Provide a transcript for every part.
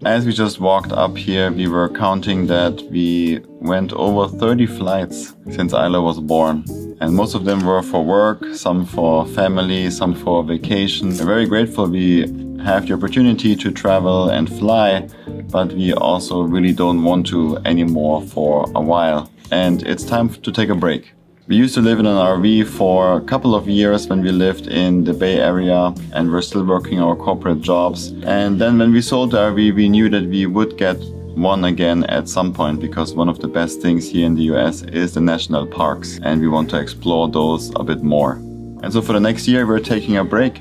As we just walked up here, we were counting that we went over 30 flights since Isla was born. And most of them were for work, some for family, some for vacation. We're very grateful we have the opportunity to travel and fly, but we also really don't want to anymore for a while. And it's time to take a break. We used to live in an RV for a couple of years when we lived in the Bay Area and we're still working our corporate jobs. And then when we sold the RV, we knew that we would get one again at some point, because one of the best things here in the US is the national parks, and we want to explore those a bit more. And so for the next year, we're taking a break.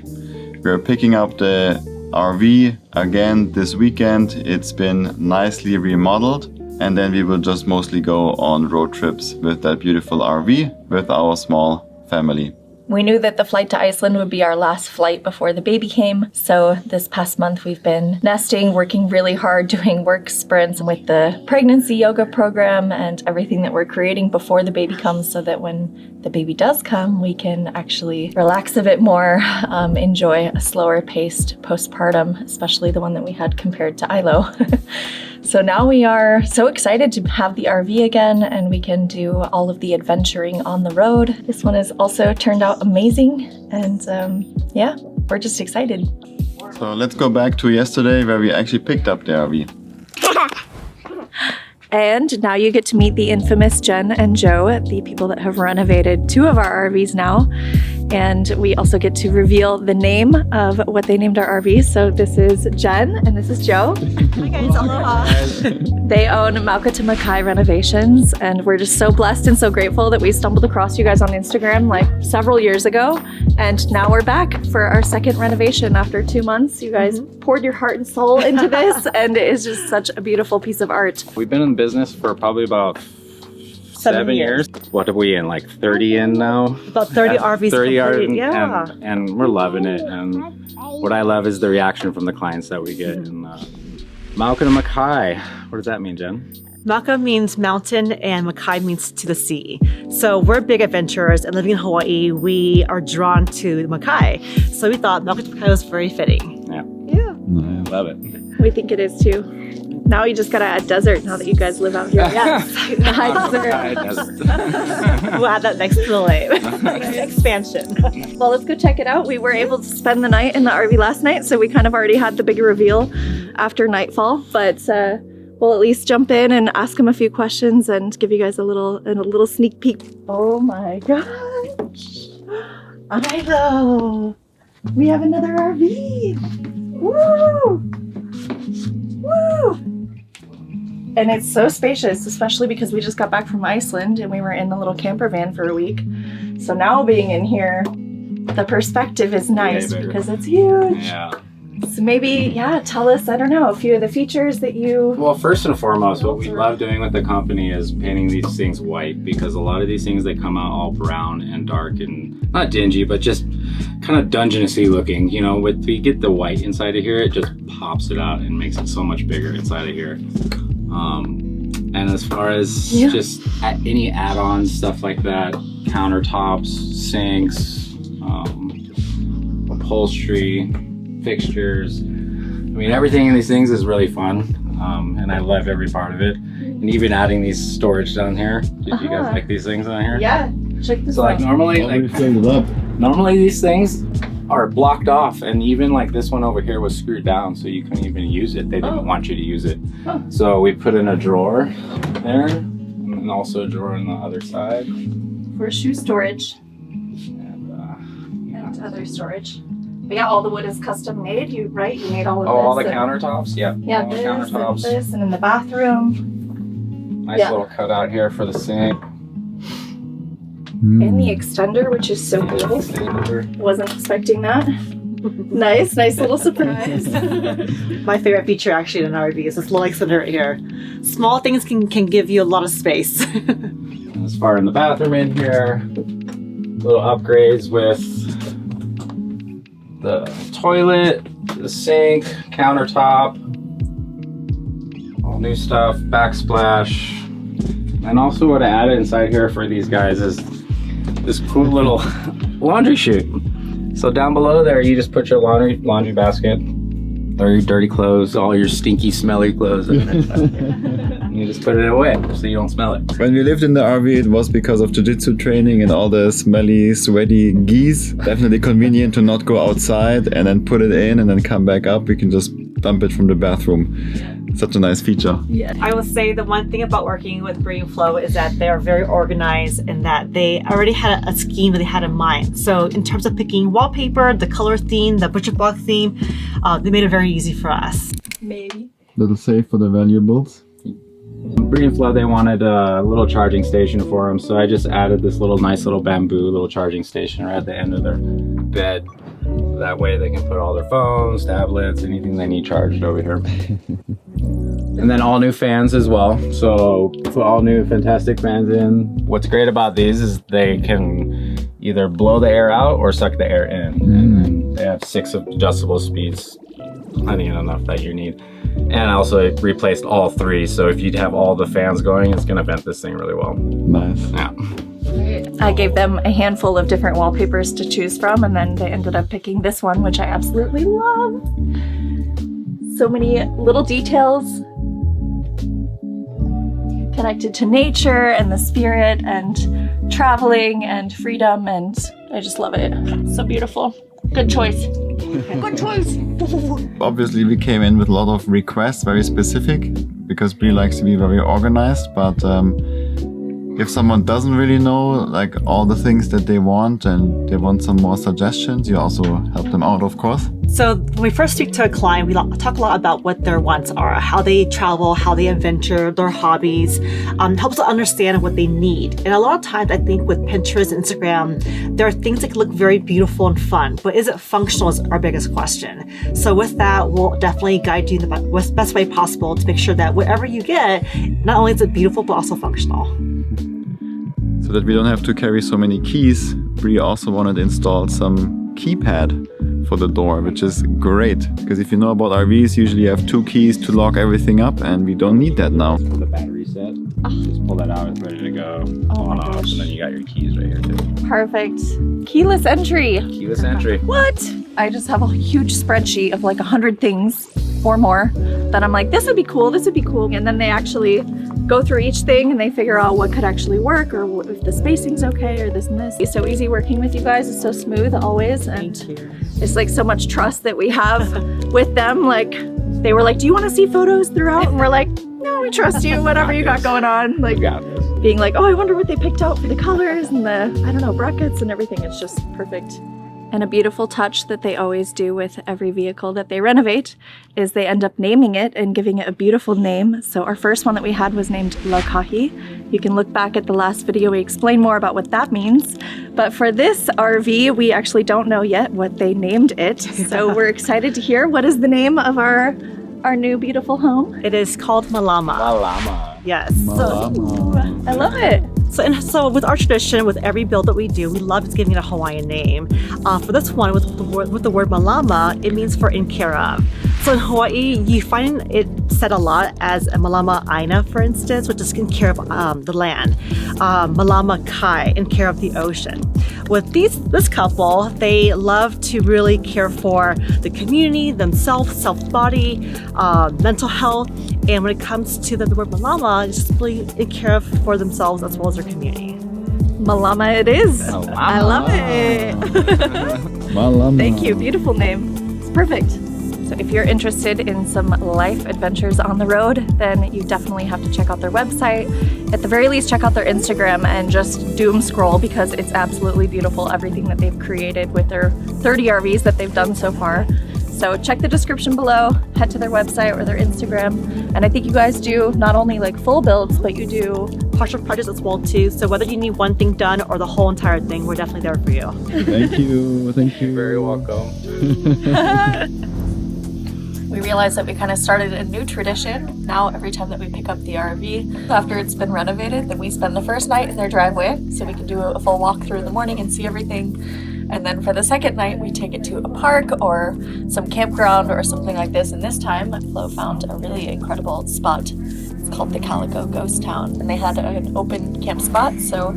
We're picking up the RV again this weekend. It's been nicely remodeled. And then we will just mostly go on road trips with that beautiful RV with our small family. We knew that the flight to Iceland would be our last flight before the baby came. So this past month we've been nesting, working really hard, doing work sprints with the pregnancy yoga program and everything that we're creating before the baby comes, so that when the baby does come, we can actually relax a bit more, enjoy a slower paced postpartum, especially the one that we had compared to Ilo. So now we are so excited to have the RV again, and we can do all of the adventuring on the road. This one has also turned out amazing, and yeah, we're just excited. So let's go back to yesterday where we actually picked up the RV. And now you get to meet the infamous Jen and Joe, the people that have renovated 2 of our RVs now. And we also get to reveal the name of what they named our RV. So this is Jen and this is Joe. Hi guys, aloha. They own Mauka to Makai Renovations, and we're just so blessed and so grateful that we stumbled across you guys on Instagram like several years ago. And now we're back for our second renovation after 2 months. You guys poured your heart and soul into this, and it is just such a beautiful piece of art. We've been in business for probably about 7 years. What are we in, like 30 in now? About 30 RVs 30 completed, yeah. And we're loving it. And what I love is the reaction from the clients that we get. And Mauka to Makai, what does that mean, Jen? Mauka means mountain and Makai means to the sea. So we're big adventurers, and living in Hawaii, we are drawn to Makai. So we thought Mauka to Makai was very fitting. Yeah. Yeah. I love it. We think it is too. Now you just gotta add desert now that you guys live out here. Yes. High desert. We'll add that next to the lane. Next expansion. Well, let's go check it out. We were able to spend the night in the RV last night, so we kind of already had the big reveal after nightfall, but we'll at least jump in and ask them a few questions and give you guys a little sneak peek. Oh my gosh. Ilo! We have another RV! Woo! Woo! And it's so spacious, especially because we just got back from Iceland and we were in the little camper van for a week. So now being in here, the perspective is nice because it's huge. Yeah. So maybe, yeah, tell us, I don't know, a few of the features that you... Well, first and foremost, what we love doing with the company is painting these things white, because a lot of these things, they come out all brown and dark and not dingy, but just kind of dungeonousy looking. You know, we get the white inside of here, it just pops it out and makes it so much bigger inside of here. And as far as just any add-ons, stuff like that, countertops, sinks, upholstery, fixtures. I mean, everything in these things is really fun, and I love every part of it. And even adding these storage down here. Did you guys like these things down here? Yeah, check this so out. Like normally these things are blocked off, and even like this one over here was screwed down, so you couldn't even use it. They didn't want you to use it. So we put in a drawer there, and also a drawer on the other side. For shoe storage. And other storage. But yeah, all the wood is custom made, you made all of this. All the countertops, yeah. Yeah, all the countertops. This, and in the bathroom. Nice little cutout here for the sink. And the extender, which is so cool. Wasn't expecting that. Nice little surprise. My favorite feature actually in an RV is this little extender right here. Small things can give you a lot of space. As far in the bathroom in here, little upgrades with the toilet, the sink, countertop, all new stuff, backsplash. And also what I added inside here for these guys is this cool little laundry chute. So down below there, you just put your laundry basket, dirty clothes, all your stinky, smelly clothes. You just put it away so you don't smell it. When we lived in the RV, it was because of jiu-jitsu training and all the smelly, sweaty geese. Definitely convenient to not go outside and then put it in and then come back up. We can just dump it from the bathroom. Such a nice feature. Yeah. I will say the one thing about working with bre.yoga is that they're very organized and that they already had a scheme that they had in mind. So in terms of picking wallpaper, the color theme, the butcher block theme, they made it very easy for us. Maybe. Little safe for the valuables. Bre.yoga, they wanted a little charging station for them, so I just added this nice little bamboo little charging station right at the end of their bed. That way they can put all their phones, tablets, anything they need charged over here. And then all new fans as well. So put all new fantastic fans in. What's great about these is they can either blow the air out or suck the air in. And then they have 6 adjustable speeds, plenty enough that you need. And also it replaced all 3, so if you'd have all the fans going, it's gonna vent this thing really well. Nice. Yeah. I gave them a handful of different wallpapers to choose from, and then they ended up picking this one, which I absolutely love. So many little details connected to nature and the spirit and traveling and freedom, and I just love it. So beautiful. Good choice. Good choice. Obviously, we came in with a lot of requests, very specific, because Brie likes to be very organized, but if someone doesn't really know like all the things that they want and they want some more suggestions, you also help them out, of course. So when we first speak to a client, we talk a lot about what their wants are, how they travel, how they adventure, their hobbies, helps to understand what they need. And a lot of times I think with Pinterest and Instagram, there are things that can look very beautiful and fun, but is it functional is our biggest question. So with that, we'll definitely guide you in the best way possible to make sure that whatever you get, not only is it beautiful, but also functional. So that we don't have to carry so many keys, Brie also wanted to install some keypad for the door, which is great, because if you know about RVs, usually you have 2 keys to lock everything up, and we don't need that now. For the battery set, just pull that out, it's ready to go. On off, and then you got your keys right here too. Perfect. Keyless entry. Keyless entry. What? I just have a huge spreadsheet of like 100 things or more that I'm like, this would be cool, this would be cool. And then they actually go through each thing and they figure out what could actually work, or if the spacing's okay, or this and this. It's so easy working with you guys. It's so smooth always. And it's like so much trust that we have with them. Like they were like, do you want to see photos throughout? And we're like, no, we trust you, whatever you got going on. Like being like, oh, I wonder what they picked out for the colors and the, I don't know, brackets and everything. It's just perfect. And a beautiful touch that they always do with every vehicle that they renovate is they end up naming it and giving it a beautiful name. So our first one that we had was named Laukahi. You can look back at the last video, we explain more about what that means. But for this RV, we actually don't know yet what they named it. So we're excited to hear what is the name of our new beautiful home. It is called Malama. Malama. Yes. I love it. So with our tradition, with every build that we do, we love just giving it a Hawaiian name. For this one, with the word Malama, it means for in care of. So in Hawaii, you find it said a lot as a Malama Aina, for instance, which is in care of the land. Malama Kai, in care of the ocean. With this couple, they love to really care for the community, themselves, self-body, mental health. And when it comes to the word Malama, it's just really in care of for themselves as well as their community. Malama it is. Malama. I love it. Malama. Thank you. Beautiful name. It's perfect. So if you're interested in some life adventures on the road, then you definitely have to check out their website. At the very least, check out their Instagram and just doom scroll, because it's absolutely beautiful, everything that they've created with their 30 RVs that they've done so far. So check the description below, head to their website or their Instagram. And I think you guys do not only like full builds, but you do partial projects as well too. So whether you need one thing done or the whole entire thing, we're definitely there for you. Thank you. Thank you. You're very welcome. We realized that we kind of started a new tradition. Now every time that we pick up the RV after it's been renovated, then we spend the first night in their driveway so we can do a full walkthrough in the morning and see everything. And then for the second night, we take it to a park or some campground or something like this. And this time, Flo found a really incredible spot. It's called the Calico Ghost Town. And they had an open camp spot. So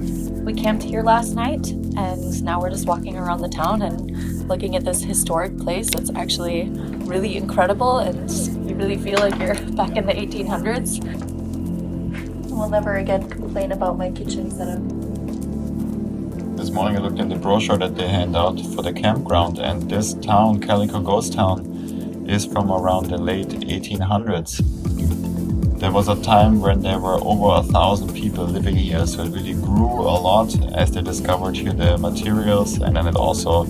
we camped here last night. And now we're just walking around the town and looking at this historic place. It's actually really incredible, and you really feel like you're back in the 1800s. We'll never again complain about my kitchen setup. This morning I looked in the brochure that they hand out for the campground, and this town, Calico Ghost Town, is from around the late 1800s. There was a time when there were over 1,000 people living here, so it really grew a lot as they discovered here the materials, and then it also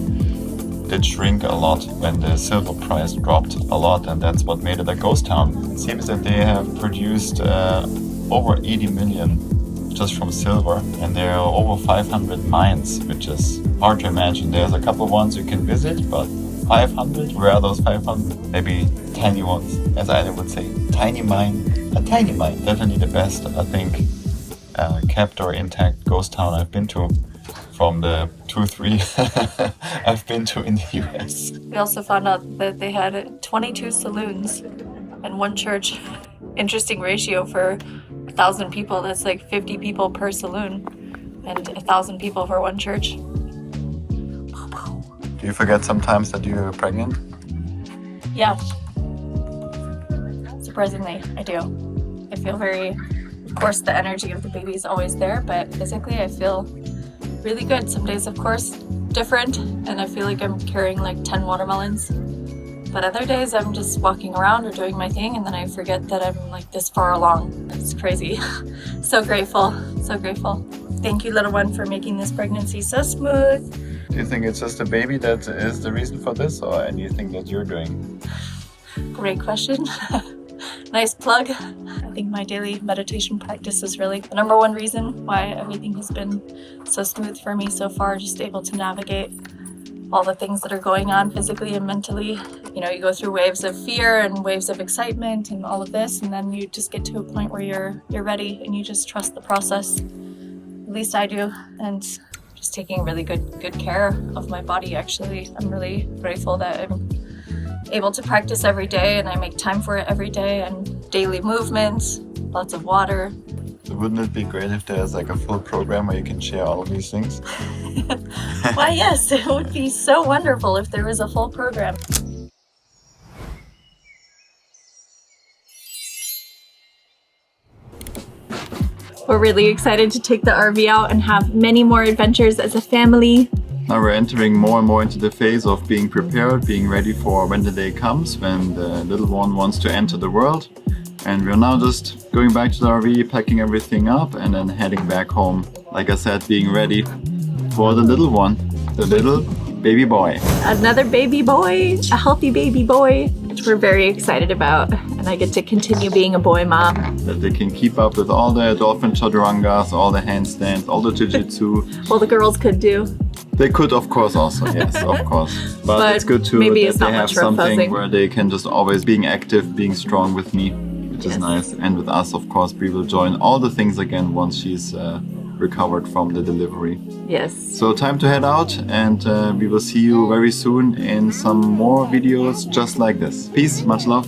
did shrink a lot when the silver price dropped a lot, and that's what made it a ghost town. It seems that they have produced over 80 million just from silver, and there are over 500 mines, which is hard to imagine. There's a couple ones you can visit, but 500? Where are those 500? Maybe tiny ones, as I would say. Tiny mine. A tiny mine. Definitely the best, I think, kept or intact ghost town I've been to from the 2-3 I've been to in the US. We also found out that they had 22 saloons and one church. Interesting ratio for 1,000 people. That's like 50 people per saloon and 1,000 people for one church. Do you forget sometimes that you're pregnant? Yeah. Surprisingly, I do. I feel very, of course, the energy of the baby is always there, but physically I feel really good. Some days, of course, different, and I feel like I'm carrying like 10 watermelons. But other days I'm just walking around or doing my thing, and then I forget that I'm like this far along. It's crazy. So grateful, so grateful. Thank you, little one, for making this pregnancy so smooth. Do you think it's just the baby that is the reason for this, or anything that you're doing? Great question. Nice plug. I think my daily meditation practice is really the number one reason why everything has been so smooth for me so far, just able to navigate all the things that are going on physically and mentally. You know, you go through waves of fear and waves of excitement and all of this, and then you just get to a point where you're ready and you just trust the process. At least I do, and just taking really good care of my body, actually. I'm really grateful that I'm able to practice every day, and I make time for it every day, and daily movements, lots of water. So wouldn't it be great if there's like a full program where you can share all of these things? Why, yes, it would be so wonderful if there was a full program. We're really excited to take the RV out and have many more adventures as a family. Now we're entering more and more into the phase of being prepared, being ready for when the day comes, when the little one wants to enter the world. And we're now just going back to the RV, packing everything up, and then heading back home. Like I said, being ready for the little one, the little baby boy. Another baby boy, a healthy baby boy, which we're very excited about. And I get to continue being a boy mom. That they can keep up with all the dolphin chaturangas, all the handstands, all the jiu-jitsu. Well, the girls could do. They could, of course, also, yes, of course. But it's good too maybe that it's they not have much for something fuzzing. where they can just always being active, being strong with me, which is nice. And with us, of course, we will join all the things again once she's recovered from the delivery. Yes. So time to head out, and we will see you very soon in some more videos just like this. Peace, much love.